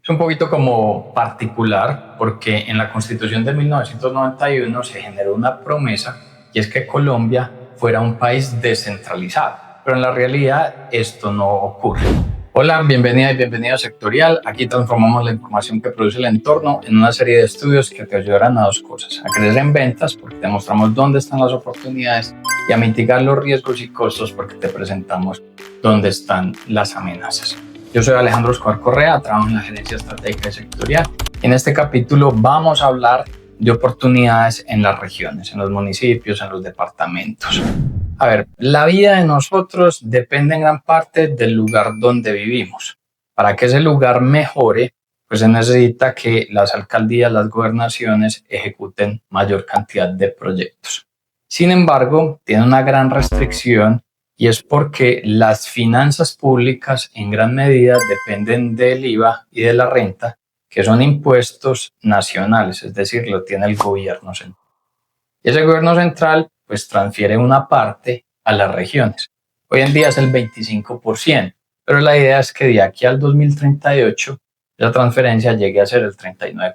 Es un poquito como particular porque en la Constitución de 1991 se generó una promesa y es que Colombia fuera un país descentralizado, pero en la realidad esto no ocurre. Hola, bienvenida y bienvenido a Sectorial. Aquí transformamos la información que produce el entorno en una serie de estudios que te ayudarán a dos cosas: a crecer en ventas porque te mostramos dónde están las oportunidades, y a mitigar los riesgos y costos porque te presentamos dónde están las amenazas. Yo soy Alejandro Escobar Correa, trabajo en la Gerencia Estratégica de Sectorial. En este capítulo vamos a hablar de oportunidades en las regiones, en los municipios, en los departamentos. A ver, la vida de nosotros depende en gran parte del lugar donde vivimos. Para que ese lugar mejore, pues se necesita que las alcaldías, las gobernaciones ejecuten mayor cantidad de proyectos. Sin embargo, tiene una gran restricción, y es porque las finanzas públicas en gran medida dependen del IVA y de la renta, que son impuestos nacionales, es decir, lo tiene el gobierno central. Y ese gobierno central pues transfiere una parte a las regiones. Hoy en día es el 25%, pero la idea es que de aquí al 2038 la transferencia llegue a ser el 39,5%.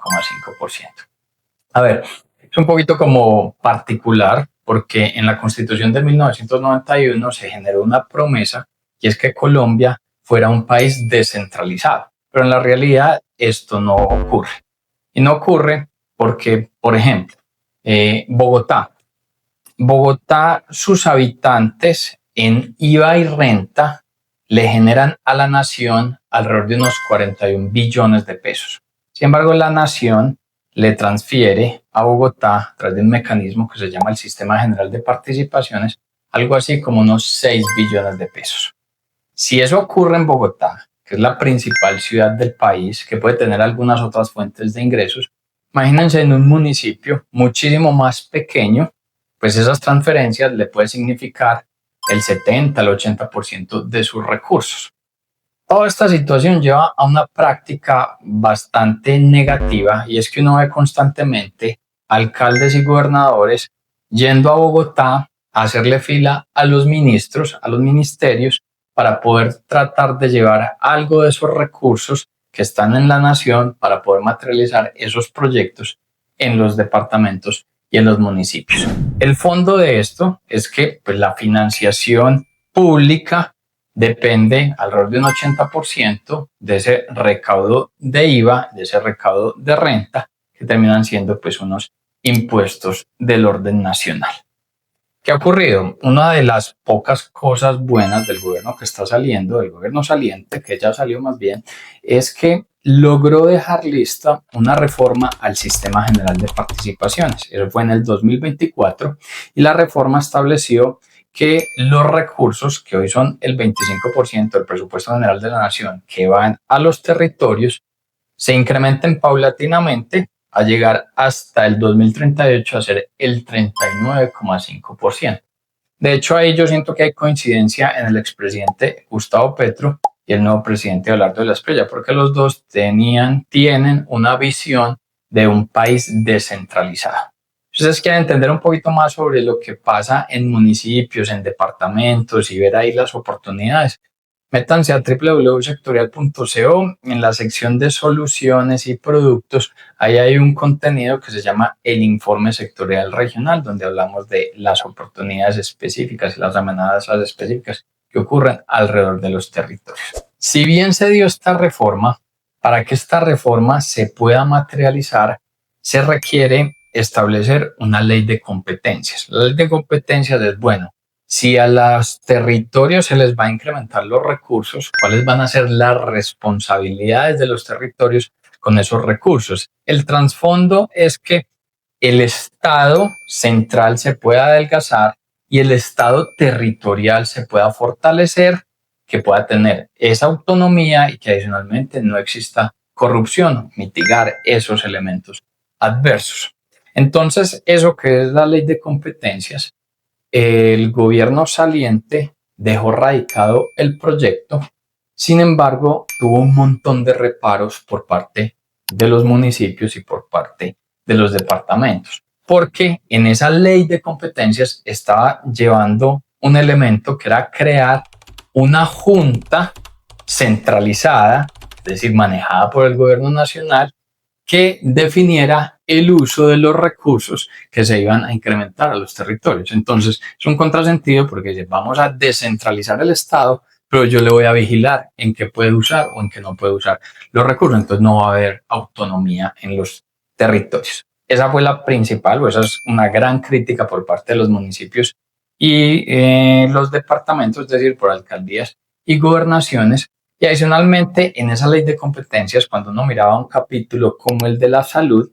A ver, es un poquito como particular porque en la Constitución de 1991 se generó una promesa y es que Colombia fuera un país descentralizado, pero en la realidad esto no ocurre. Y no ocurre porque, por ejemplo, Bogotá, sus habitantes en IVA y renta le generan a la nación alrededor de unos 41 billones de pesos. Sin embargo, la nación le transfiere a Bogotá, a través de un mecanismo que se llama el Sistema General de Participaciones, algo así como unos 6 billones de pesos. Si eso ocurre en Bogotá, que es la principal ciudad del país, que puede tener algunas otras fuentes de ingresos, imagínense en un municipio muchísimo más pequeño, pues esas transferencias le puede significar el 70 al 80% de sus recursos. Toda esta situación lleva a una práctica bastante negativa, y es que uno ve constantemente alcaldes y gobernadores yendo a Bogotá a hacerle fila a los ministros, a los ministerios, para poder tratar de llevar algo de esos recursos que están en la nación para poder materializar esos proyectos en los departamentos y en los municipios. El fondo de esto es que pues, la financiación pública depende alrededor de un 80% de ese recaudo de IVA, de ese recaudo de renta, que terminan siendo pues unos impuestos del orden nacional. ¿Qué ha ocurrido? Una de las pocas cosas buenas del gobierno que está saliendo, del gobierno saliente, que ya salió más bien, es que logró dejar lista una reforma al Sistema General de Participaciones. Eso fue en el 2024 y la reforma estableció que los recursos, que hoy son el 25% del presupuesto general de la nación, que van a los territorios, se incrementen paulatinamente a llegar hasta el 2038 a ser el 39,5%. De hecho, ahí yo siento que hay coincidencia en el expresidente Gustavo Petro y el nuevo presidente Abelardo de la Espriella, porque los dos tienen una visión de un país descentralizado. Si ustedes quieren entender un poquito más sobre lo que pasa en municipios, en departamentos y ver ahí las oportunidades, métanse a www.sectorial.co. En la sección de soluciones y productos, ahí hay un contenido que se llama el Informe Sectorial Regional, donde hablamos de las oportunidades específicas y las amenazas específicas que ocurren alrededor de los territorios. Si bien se dio esta reforma, para que esta reforma se pueda materializar, se requiere establecer una ley de competencias. La ley de competencias es, bueno, si a los territorios se les va a incrementar los recursos, ¿cuáles van a ser las responsabilidades de los territorios con esos recursos? El trasfondo es que el Estado central se pueda adelgazar y el Estado territorial se pueda fortalecer, que pueda tener esa autonomía y que adicionalmente no exista corrupción, mitigar esos elementos adversos. Entonces, eso que es la ley de competencias, el gobierno saliente dejó radicado el proyecto. Sin embargo, tuvo un montón de reparos por parte de los municipios y por parte de los departamentos, porque en esa ley de competencias estaba llevando un elemento que era crear una junta centralizada decir, manejada por el gobierno nacional, que definiera el uso de los recursos que se iban a incrementar a los territorios. Entonces, es un contrasentido porque dice, vamos a descentralizar el Estado, pero yo le voy a vigilar en qué puede usar o en qué no puede usar los recursos. Entonces, no va a haber autonomía en los territorios. Esa fue la principal, o esa es una gran crítica por parte de los municipios y los departamentos, es decir, por alcaldías y gobernaciones. Y adicionalmente, en esa ley de competencias, cuando uno miraba un capítulo como el de la salud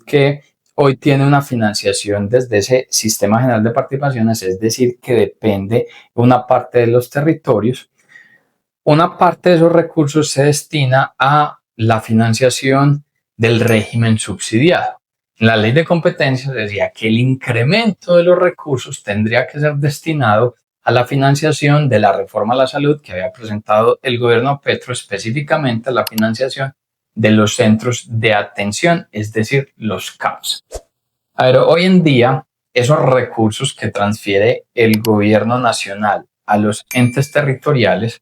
que hoy tiene una financiación desde ese sistema general de participaciones, es decir, que depende de una parte de los territorios, una parte de esos recursos se destina a la financiación del régimen subsidiado. La ley de competencias decía que el incremento de los recursos tendría que ser destinado a la financiación de la reforma a la salud que había presentado el gobierno Petro, específicamente a la financiación de los centros de atención, es decir, los CAPS. A ver, hoy en día, esos recursos que transfiere el gobierno nacional a los entes territoriales,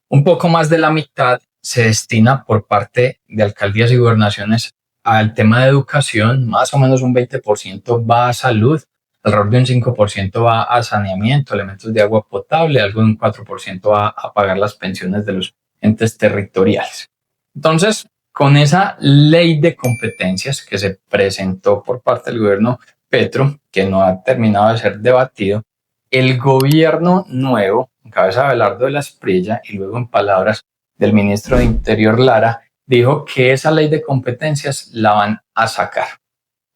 un poco más de la mitad se destina por parte de alcaldías y gobernaciones al tema de educación, más o menos un 20% va a salud, alrededor de un 5% va a saneamiento, elementos de agua potable, algo de un 4% va a pagar las pensiones de los entes territoriales. Entonces, con esa ley de competencias que se presentó por parte del gobierno Petro, que no ha terminado de ser debatido, el gobierno nuevo, en cabeza de Abelardo de la Espriella, y luego en palabras del ministro de Interior Lara, dijo que esa ley de competencias la van a sacar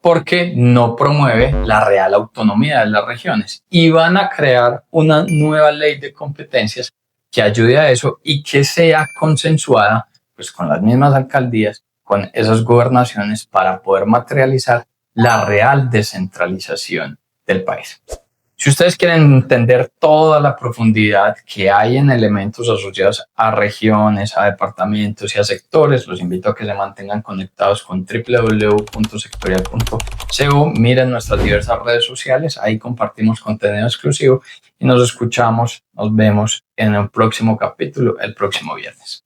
porque no promueve la real autonomía de las regiones y van a crear una nueva ley de competencias que ayude a eso y que sea consensuada pues con las mismas alcaldías, con esas gobernaciones para poder materializar la real descentralización del país. Si ustedes quieren entender toda la profundidad que hay en elementos asociados a regiones, a departamentos y a sectores, los invito a que se mantengan conectados con www.sectorial.co. Miren nuestras diversas redes sociales, ahí compartimos contenido exclusivo y nos escuchamos, nos vemos en el próximo capítulo el próximo viernes.